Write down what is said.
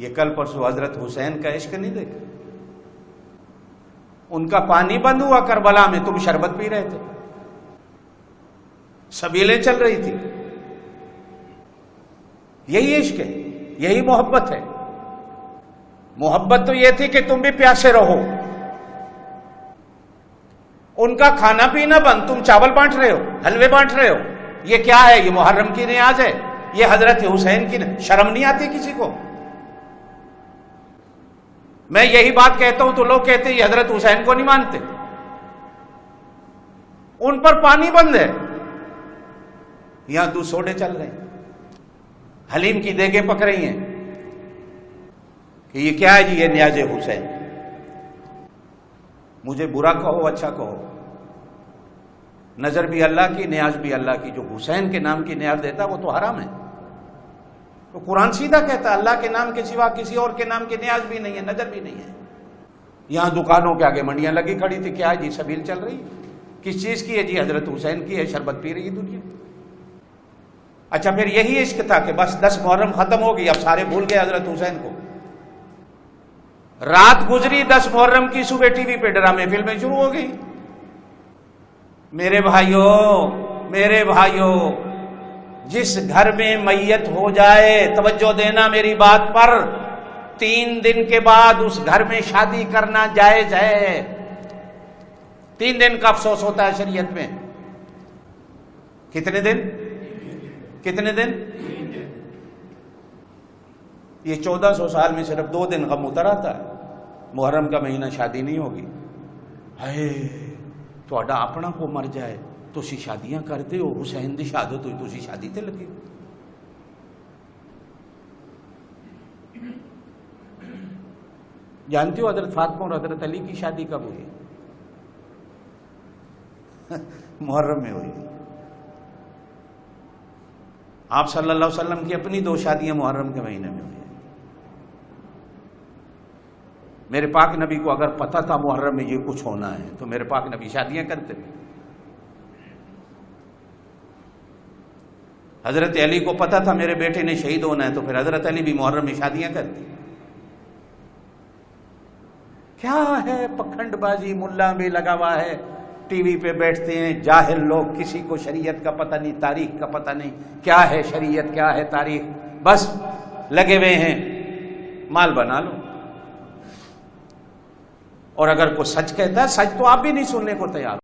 یہ کل پرسوں حضرت حسین کا عشق نہیں دیکھا؟ ان کا پانی بند ہوا کربلا میں، تم شربت پی رہے تھے، سبیلیں چل رہی تھی۔ یہی عشق ہے، یہی محبت ہے۔ محبت تو یہ تھی کہ تم بھی پیاسے رہو، ان کا کھانا پینا بند، تم چاول بانٹ رہے ہو، حلوے بانٹ رہے ہو۔ یہ کیا ہے؟ یہ محرم کی نیاز ہے، یہ حضرت حسین کی شرم نہیں آتی کسی کو؟ میں یہی بات کہتا ہوں تو لوگ کہتے ہیں یہ حضرت حسین کو نہیں مانتے، ان پر پانی بند ہے، یہاں دو سوڈے چل رہے ہیں، حلیم کی دیگیں پک رہی ہیں کہ یہ کیا ہے جی، یہ نیاز حسین۔ مجھے برا کہو اچھا کہو، نظر بھی اللہ کی، نیاز بھی اللہ کی۔ جو حسین کے نام کی نیاز دیتا وہ تو حرام ہے۔ تو قرآن سیدھا کہتا ہے اللہ کے نام کے سوا کسی اور کے نام کی نیاز بھی نہیں ہے، نظر بھی نہیں ہے۔ یہاں دکانوں کے آگے منڈیاں لگی کھڑی تھی، کیا ہے جی؟ سبیل چل رہی، کس چیز کی ہے جی؟ حضرت حسین کی ہے، شربت پی رہی ہے دنیا۔ اچھا پھر یہی عشق تھا کہ بس 10 محرم ختم ہو گئی، اب سارے بھول گئے حضرت حسین کو۔ رات گزری 10 محرم کی، صبح ٹی وی پہ ڈرامے فلمیں شروع ہو گئی۔ میرے بھائیوں، جس گھر میں میت ہو جائے، توجہ دینا میری بات پر، 3 دن کے بعد اس گھر میں شادی کرنا جائز ہے۔ 3 دن کا افسوس ہوتا ہے شریعت میں۔ کتنے دن؟ یہ 1400 سال میں صرف 2 دن غم اتر آتا ہے۔ محرم کا مہینہ شادی نہیں ہوگی۔ ہائے تہاڈا اپنا کو مر جائے تسی شادیاں کرتے ہو، حسین دی شہادت ہوئی تسی شادی تے لگے۔ جانتے ہو حضرت فاطمہ اور حضرت علی کی شادی کب ہوئی؟ محرم میں ہوئی۔ آپ صلی اللہ علیہ وسلم کی اپنی 2 شادیاں محرم کے مہینے میں ہوئی۔ میرے پاک نبی کو اگر پتہ تھا محرم میں یہ کچھ ہونا ہے تو میرے پاک نبی شادیاں کرتے تھے۔ حضرت علی کو پتہ تھا میرے بیٹے نے شہید ہونا ہے تو پھر حضرت علی بھی محرم میں شادیاں کرتے۔ کیا ہے پکھنڈ بازی، ملا بھی لگا ہوا ہے، ٹی وی پہ بیٹھتے ہیں جاہل لوگ، کسی کو شریعت کا پتہ نہیں، تاریخ کا پتہ نہیں، کیا ہے شریعت کیا ہے تاریخ، بس لگے ہوئے ہیں مال بنا لو۔ اور اگر کوئی سچ کہتا ہے، سچ تو آپ بھی نہیں سننے کو تیار۔